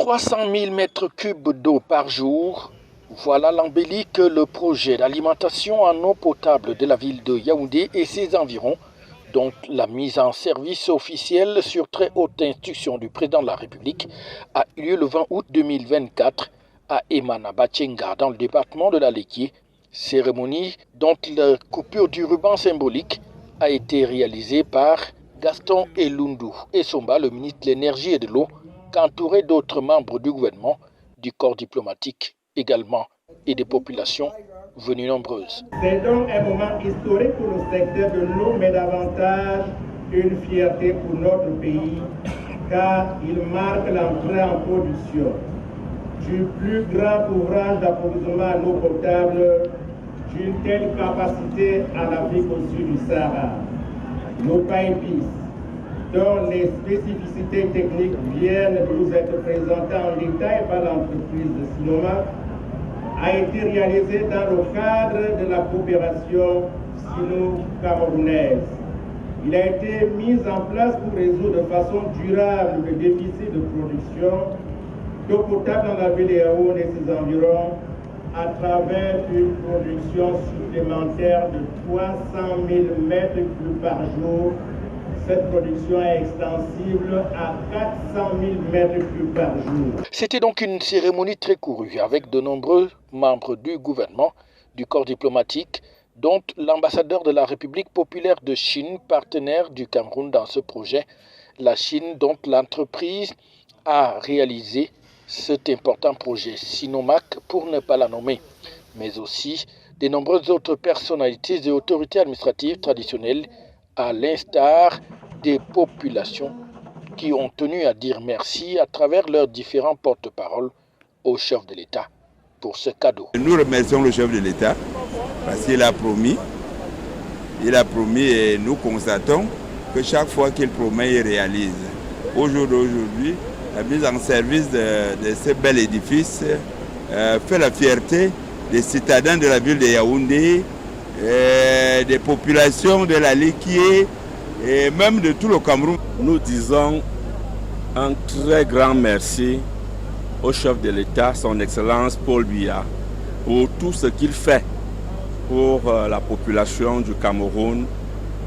300 000 mètres cubes d'eau par jour, voilà l'embellie que le projet d'alimentation en eau potable de la ville de Yaoundé et ses environs, dont la mise en service officielle sur très haute instruction du président de la République, a eu lieu le 20 août 2024 à Emana Batchenga, dans le département de la Léquié. Cérémonie dont la coupure du ruban symbolique a été réalisée par Gaston Elundu Essomba, le ministre de l'Énergie et de l'Eau, qu'entouré d'autres membres du gouvernement, du corps diplomatique également et des populations venues nombreuses. C'est donc un moment historique pour le secteur de l'eau, mais davantage une fierté pour notre pays, car il marque l'entrée en production du plus grand ouvrage d'approvisionnement en eau potable d'une telle capacité en Afrique au sud du Sahara. Nos pipes, dont les spécificités techniques viennent de nous être présentées en détail par l'entreprise de Sinoma, a été réalisé dans le cadre de la coopération sino-camerounaise. Il a été mis en place pour résoudre de façon durable le déficit de production d'eau potable dans la ville de Yaoundé et ses environs à travers une production supplémentaire de 300 000 mètres cubes par jour. Cette production est extensible à 400 000 mètres cubes par jour. C'était donc une cérémonie très courue avec de nombreux membres du gouvernement, du corps diplomatique, dont l'ambassadeur de la République populaire de Chine, partenaire du Cameroun dans ce projet. La Chine, dont l'entreprise a réalisé cet important projet, Sinomac pour ne pas la nommer, mais aussi de nombreuses autres personnalités et autorités administratives traditionnelles, à l'instar des populations qui ont tenu à dire merci à travers leurs différents porte-paroles au chef de l'État pour ce cadeau. Nous remercions le chef de l'État parce qu'il a promis. Il a promis et nous constatons que chaque fois qu'il promet, il réalise. Au jour d'aujourd'hui, la mise en service de ce bel édifice fait la fierté des citadins de la ville de Yaoundé, des populations de la Léquié et même de tout le Cameroun. Nous disons un très grand merci au chef de l'État, son Excellence Paul Biya, pour tout ce qu'il fait pour la population du Cameroun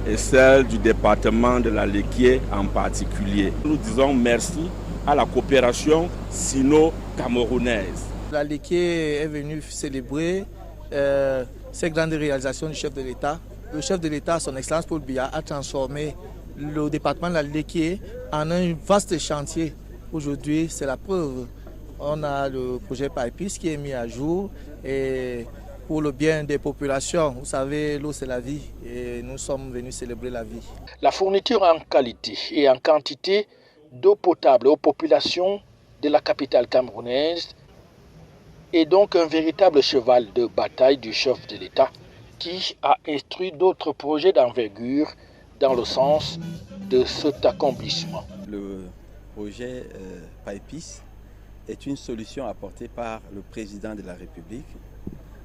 et celle du département de la Léquié en particulier. Nous disons merci à la coopération sino-camerounaise. La Léquié est venue célébrer ces grandes réalisations du chef de l'État. Le chef de l'État, son Excellence Paul Biya, a transformé le département de la Léquié en un vaste chantier. Aujourd'hui, c'est la preuve. On a le projet PIPIS qui est mis à jour et pour le bien des populations. Vous savez, l'eau c'est la vie et nous sommes venus célébrer la vie. La fourniture en qualité et en quantité d'eau potable aux populations de la capitale camerounaise est donc un véritable cheval de bataille du chef de l'État qui a instruit d'autres projets d'envergure dans le sens de cet accomplissement. Le projet PIPIS est une solution apportée par le président de la République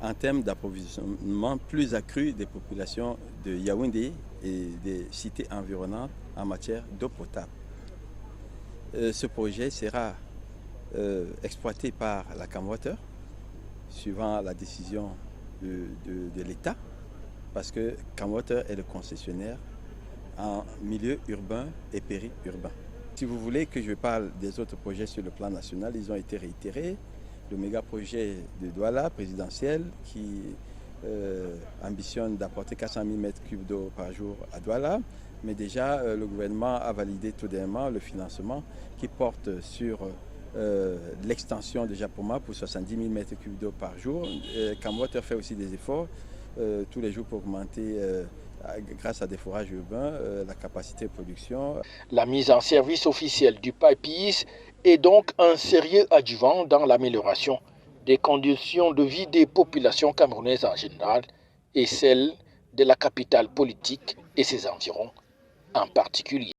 en termes d'approvisionnement plus accru des populations de Yaoundé et des cités environnantes en matière d'eau potable. Ce projet sera exploité par la Camwater suivant la décision de l'État parce que Camwater est le concessionnaire en milieu urbain et périurbain. Si vous voulez que je parle des autres projets sur le plan national, ils ont été réitérés. Le méga projet de Douala présidentiel qui ambitionne d'apporter 400 000 m3 d'eau par jour à Douala. Mais déjà, le gouvernement a validé tout dernièrement le financement qui porte sur l'extension de Japoma pour 70 000 m3 d'eau par jour. Camwater fait aussi des efforts tous les jours pour augmenter grâce à des forages urbains, la capacité de production. La mise en service officielle du PIPIS est donc un sérieux adjuvant dans l'amélioration des conditions de vie des populations camerounaises en général et celles de la capitale politique et ses environs en particulier.